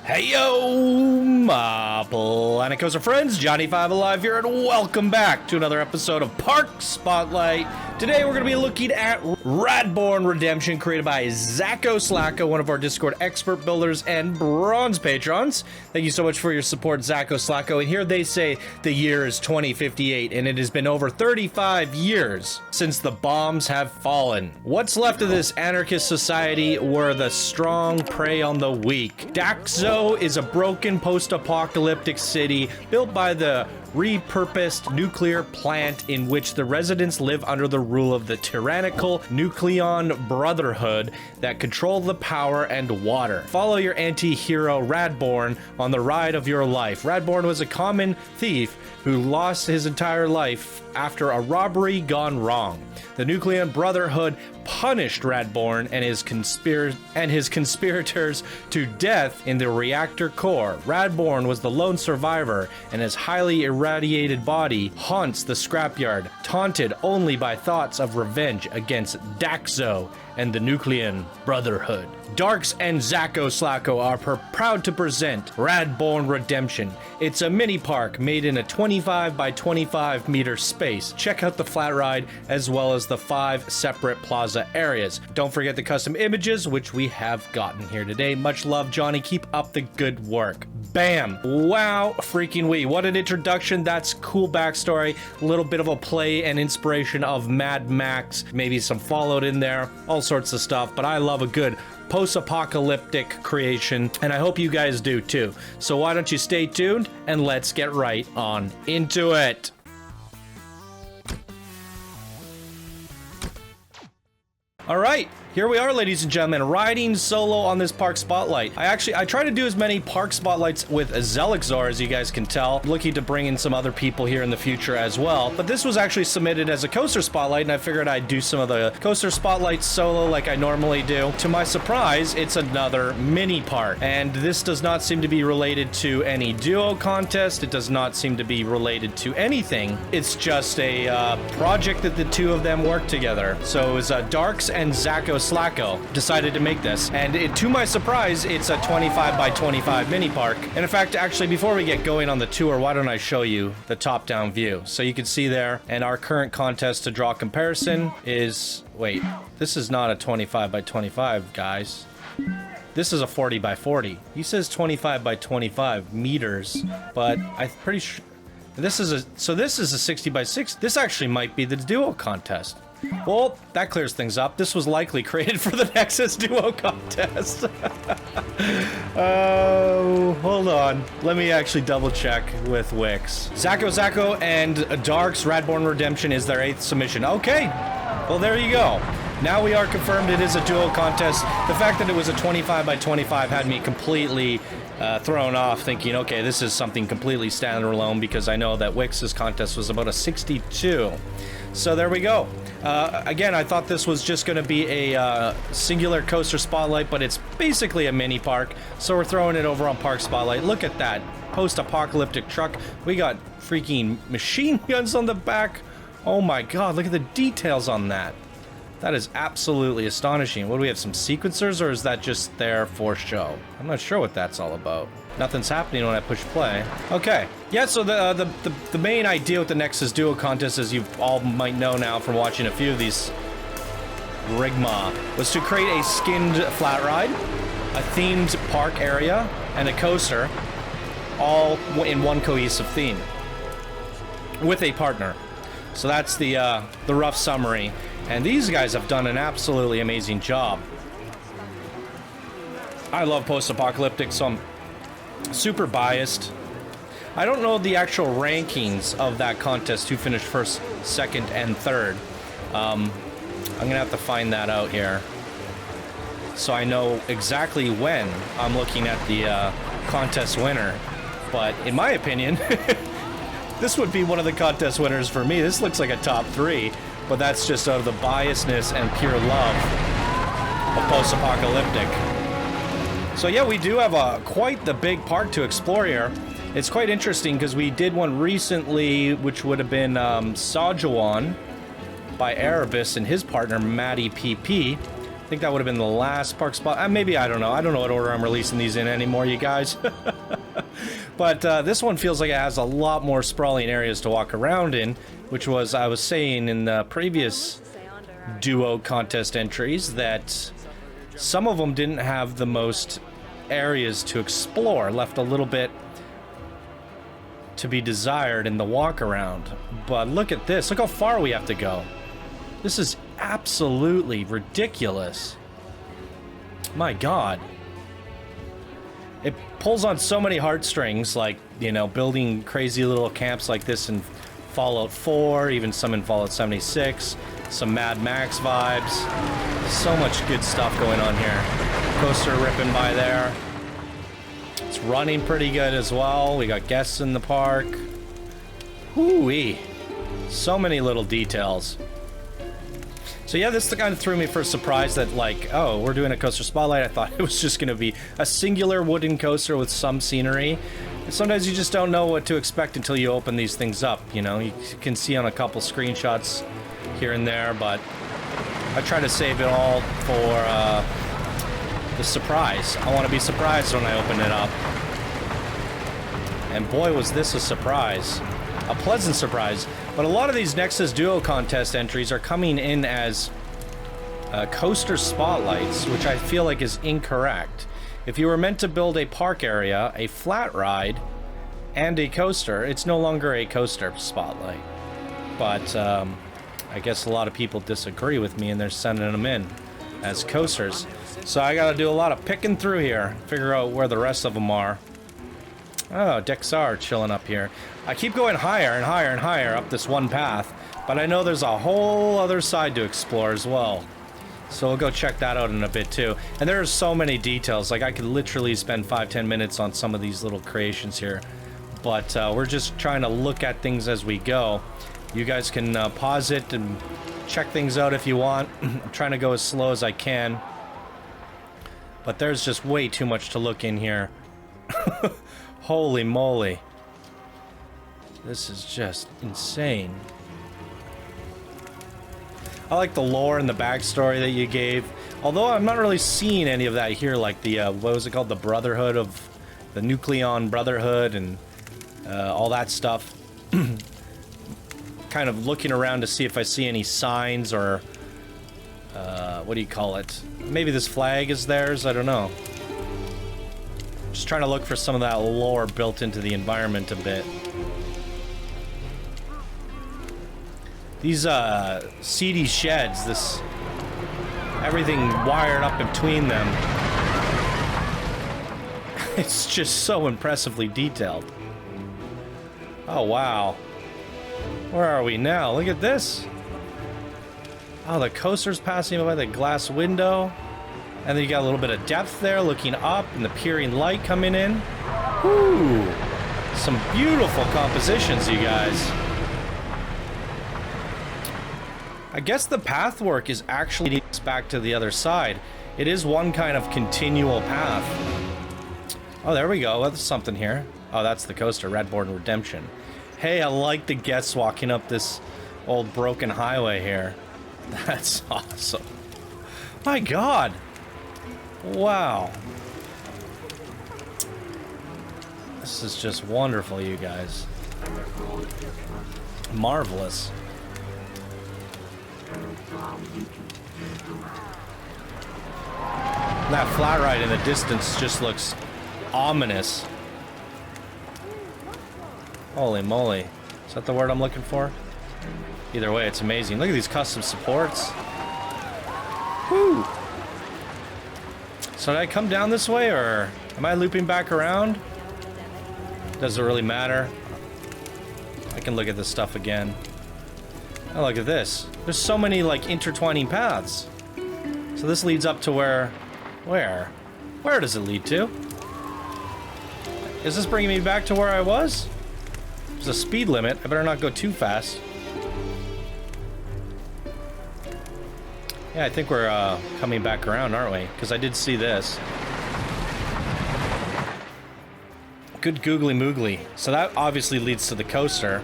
Hey yo, my Rollercoaster friends, Johnny5 Alive here, and welcome back to another episode of Park Spotlight. Today we're going to be looking at Radborn Redemption, created by Zacko Slacko, one of our Discord expert builders and bronze patrons. Thank you so much for your support, Zacko Slacko. And here they say the year is 2058, and it has been over 35 years since the bombs have fallen. What's left of this anarchist society where the strong prey on the weak. Darkz is a broken post-apocalyptic city built by the repurposed nuclear plant in which the residents live under the rule of the tyrannical Nucleon Brotherhood that control the power and water. Follow your anti-hero Radborn on the ride of your life. Radborn was a common thief who lost his entire life after a robbery gone wrong. The Nucleon Brotherhood punished Radborn and his conspirators to death in the reactor core. Radborn was the lone survivor, and his highly irradiated body haunts the scrapyard, taunted only by thoughts of revenge against Darkz and the Nucleon Brotherhood. Darkz and Zacko Slacko are proud to present Radborn Redemption. It's a mini park made in a 25 by 25 meter space. Check out the flat ride as well as the 5 separate plaza areas. Don't forget the custom images, which we have gotten here today. Much love, Johnny. Keep up the good work. Bam! Wow, freaking wee. What an introduction. That's cool backstory. A little bit of a play and inspiration of Mad Max. Maybe some Fallout in there. All sorts of stuff. But I love a good post-apocalyptic creation, and I hope you guys do too. So why don't you stay tuned and let's get right on into it. All right, here we are, ladies and gentlemen, riding solo on this Park Spotlight. I try to do as many Park Spotlights with Zelixor, as you guys can tell. I'm looking to bring in some other people here in the future as well. But this was actually submitted as a Coaster Spotlight, and I figured I'd do some of the Coaster Spotlights solo like I normally do. To my surprise, it's another mini park. And this does not seem to be related to any duo contest. It does not seem to be related to anything. It's just a project that the two of them worked together. So it was Darkz and Zacko Slacko decided to make this, and to my surprise, it's a 25 by 25 mini park. And in fact, actually, before we get going on the tour, why don't I show you the top-down view so you can see there. And our current contest to draw comparison is, wait, this is not a 25 by 25, guys. This is a 40 by 40. He says 25 by 25 meters, but I'm pretty sure this is a 60 by 6. This actually might be the duo contest. Well, that clears things up. This was likely created for the Nexus Duo contest. Oh, hold on. Let me actually double check with Wix. Zacko and Darkz Radborn Redemption is their 8th submission. Okay, well, there you go. Now we are confirmed it is a duo contest. The fact that it was a 25 by 25 had me completely thrown off, thinking, okay, this is something completely standalone, because I know that Wix's contest was about a 62. So there we go. Again, I thought this was just going to be a singular Coaster Spotlight, but it's basically a mini park. So we're throwing it over on Park Spotlight. Look at that post-apocalyptic truck. We got freaking machine guns on the back. Oh my god, look at the details on that. That is absolutely astonishing. What do we have, some sequencers, or is that just there for show? I'm not sure what that's all about. Nothing's happening when I push play. Okay. Yeah, so the main idea with the Nexus Duo contest, as you all might know now from watching a few of these Rigma, was to create a skinned flat ride, a themed park area, and a coaster, all in one cohesive theme, with a partner. So that's the rough summary. And these guys have done an absolutely amazing job. I love post-apocalyptic, so I'm super biased. I don't know the actual rankings of that contest, who finished first, second, and third. I'm gonna have to find that out here, so I know exactly when I'm looking at the contest winner. But in my opinion, this would be one of the contest winners for me. This looks like a top 3, but that's just out of the biasness and pure love of post-apocalyptic. So yeah, we do have quite the big park to explore here. It's quite interesting because we did one recently, which would have been Sajuan by Erebus and his partner Matty PP. I think that would have been the last park spot. Maybe, I don't know. I don't know what order I'm releasing these in anymore, you guys. But this one feels like it has a lot more sprawling areas to walk around in, which was, I was saying in the previous duo contest entries, that some of them didn't have the most areas to explore, left a little bit to be desired in the walk around. But look at this. Look how far we have to go. This is absolutely ridiculous. My God. It pulls on so many heartstrings, like, you know, building crazy little camps like this in Fallout 4, even some in Fallout 76, some Mad Max vibes. So much good stuff going on here. Coaster ripping by there. It's running pretty good as well. We got guests in the park. Whoo-wee. So many little details. So yeah, this kind of threw me for a surprise that, like, oh, we're doing a coaster spotlight. I thought it was just going to be a singular wooden coaster with some scenery. And sometimes you just don't know what to expect until you open these things up, you know? You can see on a couple screenshots here and there, but I try to save it all for the surprise. I want to be surprised when I open it up. And boy, was this a surprise. A pleasant surprise. But a lot of these Nexus Duo contest entries are coming in as coaster spotlights, which I feel like is incorrect. If you were meant to build a park area, a flat ride, and a coaster, it's no longer a coaster spotlight. But I guess a lot of people disagree with me and they're sending them in as coasters. So I gotta do a lot of picking through here, figure out where the rest of them are. Oh, Dexar chilling up here. I keep going higher and higher and higher up this one path, but I know there's a whole other side to explore as well. So we'll go check that out in a bit too. And there are so many details. Like, I could literally spend 5-10 minutes on some of these little creations here. But we're just trying to look at things as we go. You guys can pause it and check things out if you want. I'm trying to go as slow as I can. But there's just way too much to look in here. Holy moly. This is just insane. I like the lore and the backstory that you gave. Although I'm not really seeing any of that here, like the, what was it called? The Brotherhood of... the Nucleon Brotherhood and all that stuff. Kind of looking around to see if I see any signs or... what do you call it? Maybe this flag is theirs? I don't know. Just trying to look for some of that lore built into the environment a bit. These seedy sheds, this everything wired up between them. It's just so impressively detailed. Oh wow. Where are we now? Look at this. Oh, the coaster's passing by the glass window. And then you got a little bit of depth there, looking up, and the peering light coming in. Woo! Some beautiful compositions, you guys. I guess the path work is actually leading us back to the other side. It is one kind of continual path. Oh, there we go. That's something here. Oh, that's the coaster, Radborn Redemption. Hey, I like the guests walking up this old broken highway here. That's awesome. My God. Wow. This is just wonderful, you guys. Marvelous. That flat ride in the distance just looks ominous. Holy moly. Is that the word I'm looking for? Either way, it's amazing. Look at these custom supports. Woo! So did I come down this way, or am I looping back around? Doesn't really matter. I can look at this stuff again. Oh, look at this. There's so many, like, intertwining paths. So this leads up to where... Where? Where does it lead to? Is this bringing me back to where I was? There's a speed limit. I better not go too fast. Yeah, I think we're coming back around, aren't we? Because I did see this. Good googly moogly. So that obviously leads to the coaster.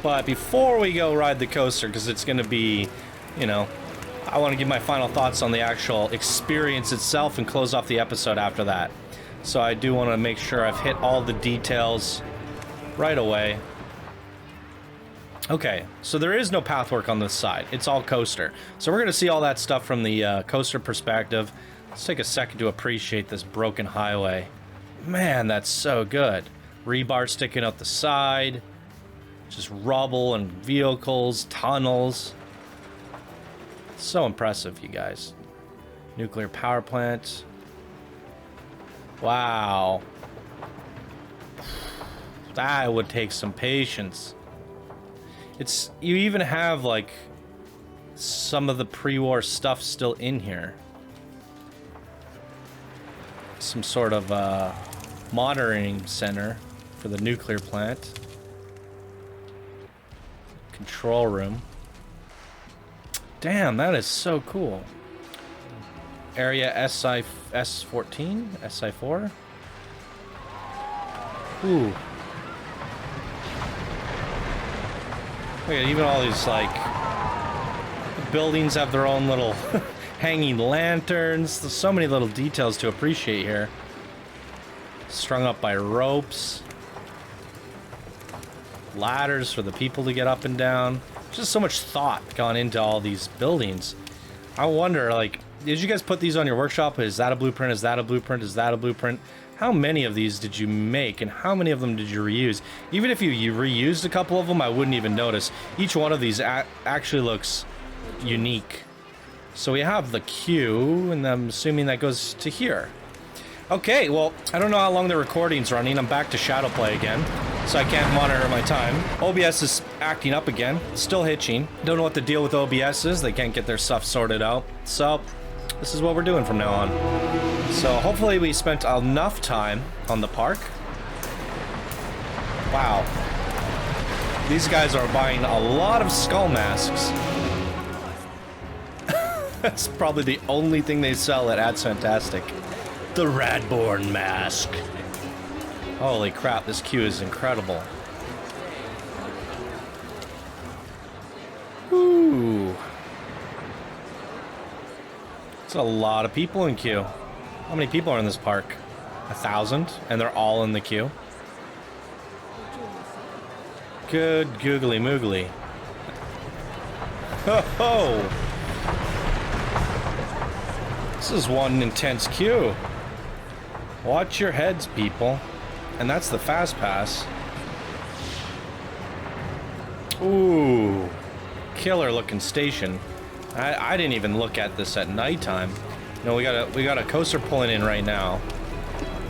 But before we go ride the coaster, because it's going to be, you know, I want to give my final thoughts on the actual experience itself and close off the episode after that. So I do want to make sure I've hit all the details right away. Okay, so there is no pathwork on this side. It's all coaster. So we're going to see all that stuff from the coaster perspective. Let's take a second to appreciate this broken highway. Man, that's so good. Rebar sticking out the side. Just rubble and vehicles, tunnels. So impressive, you guys. Nuclear power plant. Wow. That would take some patience. You even have like some of the pre-war stuff still in here. Some sort of monitoring center for the nuclear plant. Control room. Damn, that is so cool. Area S14? SI4? Ooh. Look at even all these, like, buildings have their own little hanging lanterns. There's so many little details to appreciate here. Strung up by ropes. Ladders for the people to get up and down. Just so much thought gone into all these buildings. I wonder, like, did you guys put these on your workshop? Is that a blueprint? Is that a blueprint? Is that a blueprint? How many of these did you make, and how many of them did you reuse? Even if you reused a couple of them, I wouldn't even notice. Each one of these actually looks unique. So we have the queue, and I'm assuming that goes to here. Okay, well, I don't know how long the recording's running. I'm back to shadow play again, so I can't monitor my time. OBS is acting up again, still hitching. Don't know what the deal with OBS is. They can't get their stuff sorted out. So this is what we're doing from now on. So hopefully we spent enough time on the park. Wow. These guys are buying a lot of skull masks. That's probably the only thing they sell at Ads Fantastic. The Radborn mask. Holy crap, this queue is incredible. Ooh. It's a lot of people in queue. How many people are in this park? 1,000, and they're all in the queue. Good googly moogly. Ho ho! This is one intense queue. Watch your heads, people. And that's the fast pass. Ooh. Killer looking station. I didn't even look at this at nighttime. No, we got a coaster pulling in right now.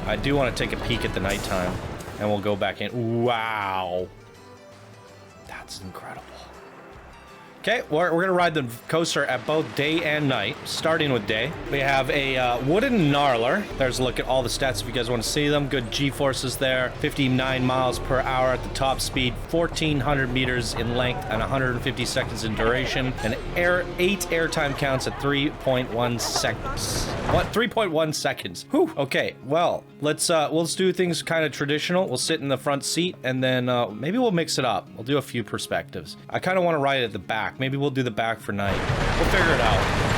I do want to take a peek at the nighttime, and we'll go back in. Wow. That's incredible. Okay, we're going to ride the coaster at both day and night, starting with day. We have a wooden gnarler. There's a look at all the stats if you guys want to see them. Good G-forces there. 59 miles per hour at the top speed, 1,400 meters in length, and 150 seconds in duration. And 8 airtime counts at 3.1 seconds. What? 3.1 seconds. Whew. Okay, well, let's do things kind of traditional. We'll sit in the front seat, and then maybe we'll mix it up. We'll do a few perspectives. I kind of want to ride at the back. Maybe we'll do the back for night. We'll figure it out.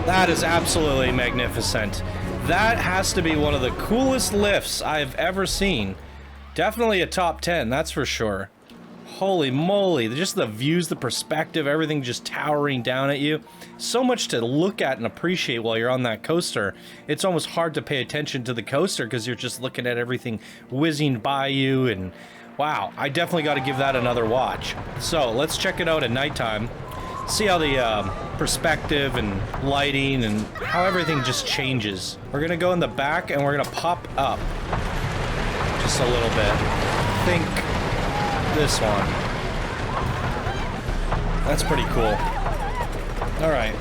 That is absolutely magnificent. That has to be one of the coolest lifts I've ever seen. Definitely a top 10, that's for sure. Holy moly, just the views, the perspective, everything just towering down at you. So much to look at and appreciate while you're on that coaster. It's almost hard to pay attention to the coaster because you're just looking at everything whizzing by you, and wow, I definitely got to give that another watch. So let's check it out at nighttime. See how the perspective and lighting and how everything just changes. We're gonna go in the back and we're gonna pop up just a little bit. Think this one. That's pretty cool. All right.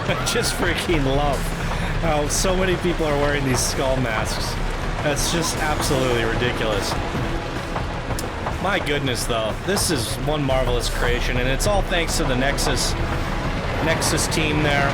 I just freaking love how so many people are wearing these skull masks. That's just absolutely ridiculous. My goodness, though, this is one marvelous creation, and it's all thanks to the Nexus team there,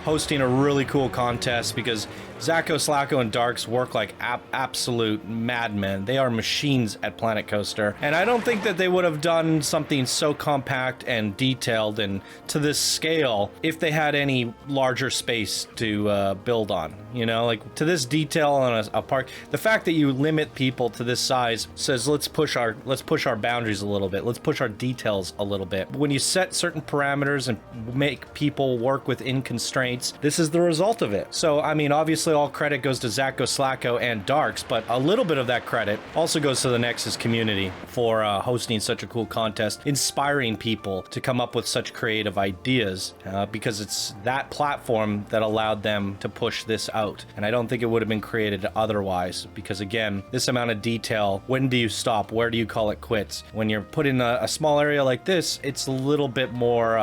hosting a really cool contest, because Zacko, Slacko, and Darkz work like absolute madmen. They are machines at Planet Coaster, and I don't think that they would have done something so compact and detailed and to this scale if they had any larger space to build on. You know, like to this detail on a park. The fact that you limit people to this size says let's push our boundaries a little bit. Let's push our details a little bit. When you set certain parameters and make people work within constraints, this is the result of it. So I mean, obviously all credit goes to Zacko, Slacko, and Darkz, but a little bit of that credit also goes to the Nexus community for hosting such a cool contest, inspiring people to come up with such creative ideas, because it's that platform that allowed them to push this out. And I don't think it would have been created otherwise, because again, this amount of detail, when do you stop? Where do you call it quits? When you're put in a small area like this, it's a little bit more,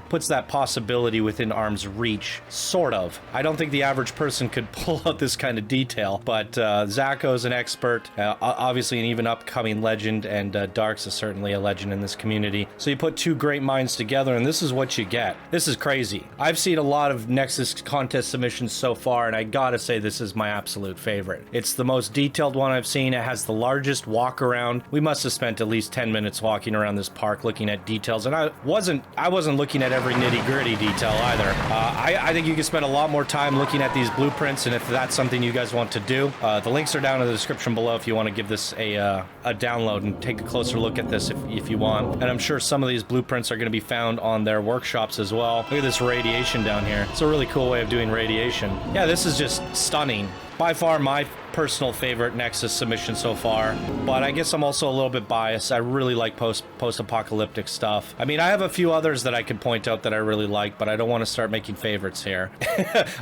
puts that possibility within arm's reach, sort of. I don't think the average person could pull out this kind of detail, but Zacko's an expert, obviously an even upcoming legend, and Darkz is certainly a legend in this community. So you put two great minds together, and this is what you get. This is crazy. I've seen a lot of Nexus contest submissions so far, and I gotta say this is my absolute favorite. It's the most detailed one I've seen. It has the largest walk around. We must have spent at least 10 minutes walking around this park looking at details, and I wasn't looking at every nitty-gritty detail either. I think you can spend a lot more time looking at these blueprints, and if that's something you guys want to do, the links are down in the description below if you want to give this a download and take a closer look at this if you want. And I'm sure some of these blueprints are going to be found on their workshops as well. Look at this radiation down here. It's a really cool way of doing radiation. Yeah, this is just stunning. by far my personal favorite Nexus submission so far, but I guess I'm also a little bit biased. I really like post-apocalyptic stuff. I mean, I have a few others that I could point out that I really like, but I don't want to start making favorites here.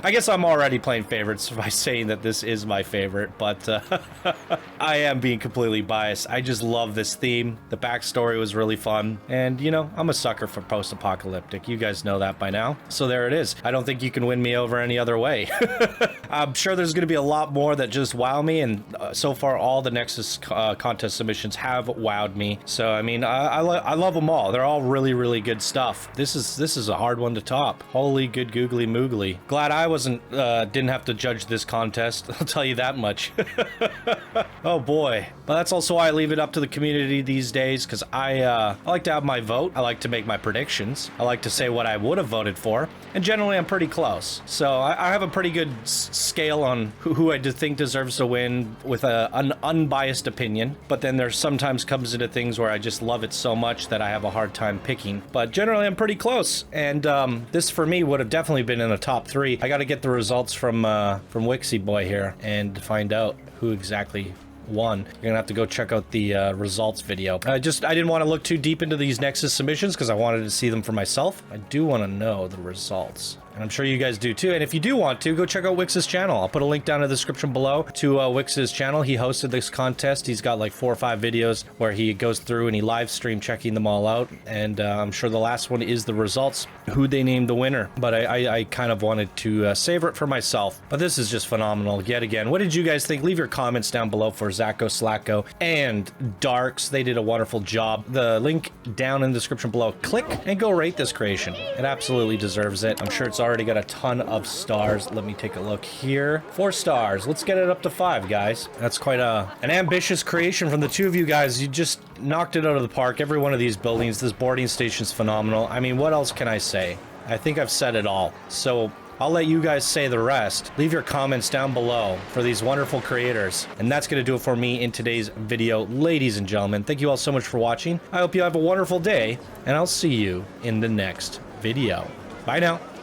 I guess I'm already playing favorites by saying that this is my favorite, but I am being completely biased. I just love this theme. The backstory was really fun, and you know, I'm a sucker for post-apocalyptic. You guys know that by now. So there it is. I don't think you can win me over any other way. I'm sure there's going to be a lot more that just wow me, and so far all the Nexus contest submissions have wowed me. So I mean, I love them all. They're all really, really good stuff. This is a hard one to top. Holy good googly moogly. Glad I didn't have to judge this contest. I'll tell you that much. Oh boy. But that's also why I leave it up to the community these days, because I like to have my vote. I like to make my predictions. I like to say what I would have voted for, and generally I'm pretty close. So I have a pretty good scale on who I think deserves to win with an unbiased opinion, but then there sometimes comes into things where I just love it so much that I have a hard time picking. But generally I'm pretty close, and this for me would have definitely been in the top 3. I got to get the results from Wixie Boy here and find out who exactly won. You're gonna have to go check out the results video. I didn't want to look too deep into these Nexus submissions because I wanted to see them for myself. I do want to know the results, and I'm sure you guys do too. And if you do want to, go check out Wix's channel. I'll put a link down in the description below to Wix's channel. He hosted this contest. He's got like 4 or 5 videos where he goes through and he live stream checking them all out. And I'm sure the last one is the results, who they named the winner. But I kind of wanted to savor it for myself. But this is just phenomenal yet again. What did you guys think? Leave your comments down below for Zacko, Slacko, and Darkz. They did a wonderful job. The link down in the description below. Click and go rate this creation. It absolutely deserves it. I'm sure it's already got a ton of stars. Let me take a look here. 4 stars. Let's get it up to 5, guys. That's quite an ambitious creation from the 2 of you guys. You just knocked it out of the park. Every one of these buildings, this boarding station's phenomenal. I mean, what else can I say? I think I've said it all. So I'll let you guys say the rest. Leave your comments down below for these wonderful creators. And that's going to do it for me in today's video. Ladies and gentlemen, thank you all so much for watching. I hope you have a wonderful day, and I'll see you in the next video. Bye now.